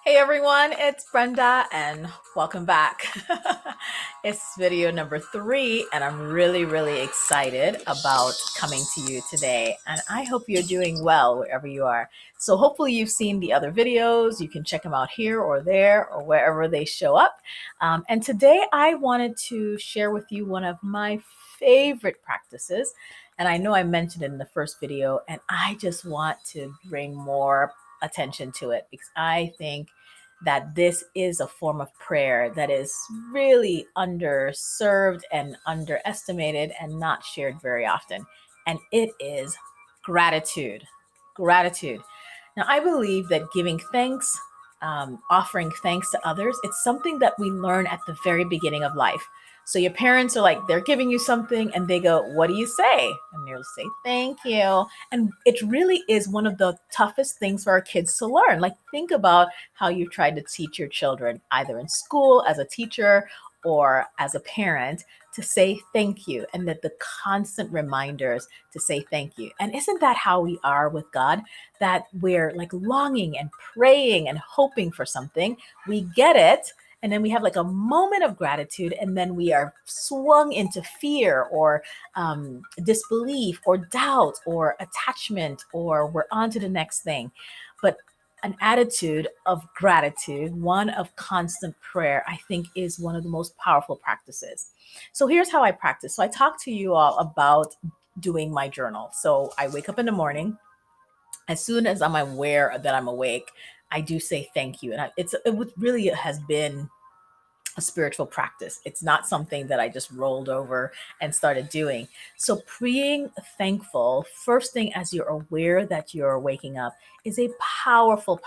Hey everyone, it's Brenda and welcome back. It's video number 3 and I'm really excited about coming to you today, and I hope you're doing well wherever you are. So hopefully you've seen the other videos. You can check them out here or there or wherever they show up. And today I wanted to share with you one of my favorite practices, and I know I mentioned it in the first video, and I just want to bring more attention to it because I think that this is a form of prayer that is really underserved and underestimated and not shared very often. And it is gratitude. Gratitude. Now, I believe that giving thanks, offering thanks to others, it's something that we learn at the very beginning of life. So your parents are like, they're giving you something and they go, what do you say? And they'll say, thank you. And it really is one of the toughest things for our kids to learn. Like, think about how you tried to teach your children, either in school, as a teacher, or as a parent, to say thank you, and that the constant reminders to say thank you. And isn't that how we are with God? That we're like longing and praying and hoping for something. We get it, and then we have like a moment of gratitude, and then we are swung into fear or disbelief or doubt or attachment, or we're on to the next thing. But an attitude of gratitude, one of constant prayer, I think is one of the most powerful practices. So here's how I practice. So I talk to you all about doing my journal. So I wake up in the morning. As soon as I'm aware that I'm awake, I do say thank you. And it really has been a spiritual practice. It's not something that I just rolled over and started doing. So being thankful first thing as you're aware that you're waking up is a powerful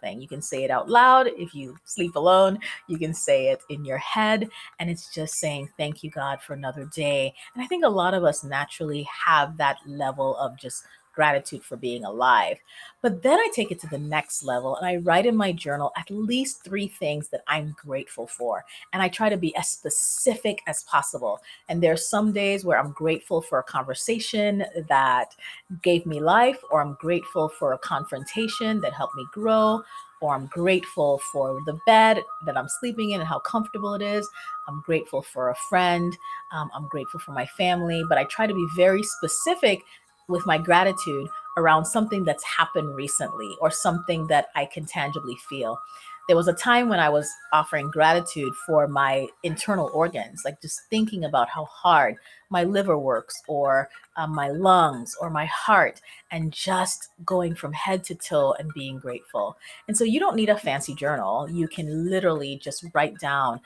thing. You can say it out loud. If you sleep alone, you can say it in your head, and it's just saying thank you, God, for another day. And I think a lot of us naturally have that level of just gratitude for being alive. But then I take it to the next level and I write in my journal at least 3 things that I'm grateful for. And I try to be as specific as possible. And there's some days where I'm grateful for a conversation that gave me life, or I'm grateful for a confrontation that helped me grow, or I'm grateful for the bed that I'm sleeping in and how comfortable it is. I'm grateful for a friend. I'm grateful for my family. But I try to be very specific with my gratitude around something that's happened recently or something that I can tangibly feel. There was a time when I was offering gratitude for my internal organs, like just thinking about how hard my liver works, or my lungs, or my heart, and just going from head to toe and being grateful. And so you don't need a fancy journal. You can literally just write down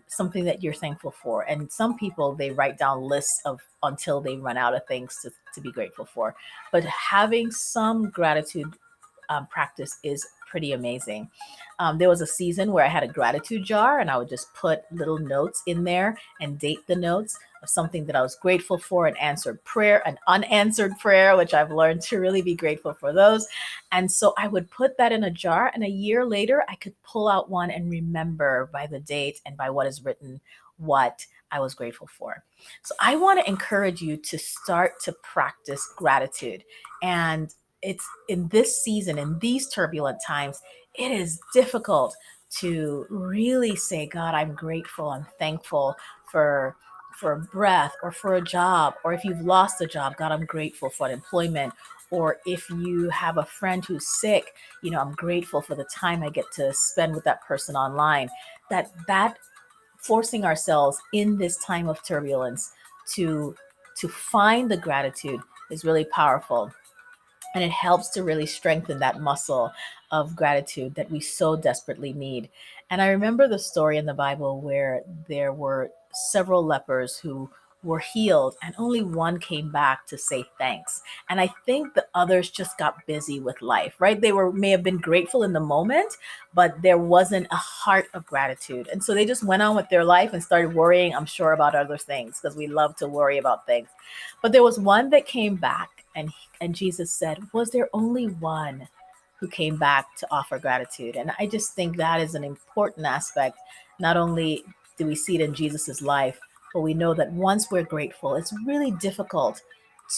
something that you're thankful for. And some people, they write down lists of until they run out of things to be grateful for. But having some gratitude practice is pretty amazing. There was a season where I had a gratitude jar and I would just put little notes in there and date the notes of something that I was grateful for, an answered prayer, an unanswered prayer, which I've learned to really be grateful for those. And so I would put that in a jar, and a year later, I could pull out one and remember by the date and by what is written what I was grateful for. So I want to encourage you to start to practice gratitude. And it's in this season, in these turbulent times, it is difficult to really say, God, I'm grateful, I'm thankful for a breath or for a job. Or if you've lost a job, God, I'm grateful for employment. Or if you have a friend who's sick, I'm grateful for the time I get to spend with that person online. That forcing ourselves in this time of turbulence to find the gratitude is really powerful, and it helps to really strengthen that muscle of gratitude that we so desperately need. And I remember the story in the Bible where there were several lepers who were healed and only one came back to say thanks. And I think the others just got busy with life, right? They may have been grateful in the moment, but there wasn't a heart of gratitude. And so they just went on with their life and started worrying, I'm sure, about other things, because we love to worry about things. But there was one that came back, and Jesus said, was there only one who came back to offer gratitude? And I just think that is an important aspect. Not only do we see it in Jesus's life, but we know that once we're grateful, it's really difficult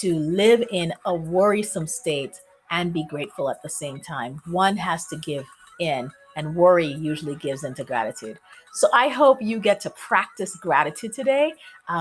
to live in a worrisome state and be grateful at the same time. One has to give in and worry usually gives into gratitude. So I hope you get to practice gratitude today.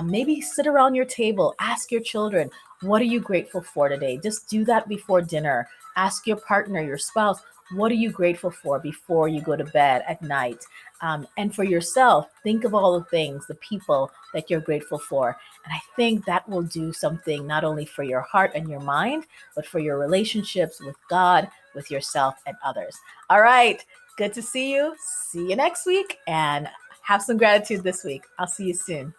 Maybe sit around your table, ask your children, what are you grateful for today? Just do that before dinner. Ask your partner, your spouse, what are you grateful for before you go to bed at night? And for yourself, think of all the things, the people that you're grateful for. And I think that will do something not only for your heart and your mind, but for your relationships with God, with yourself, and others. All right. Good to see you. See you next week and have some gratitude this week. I'll see you soon.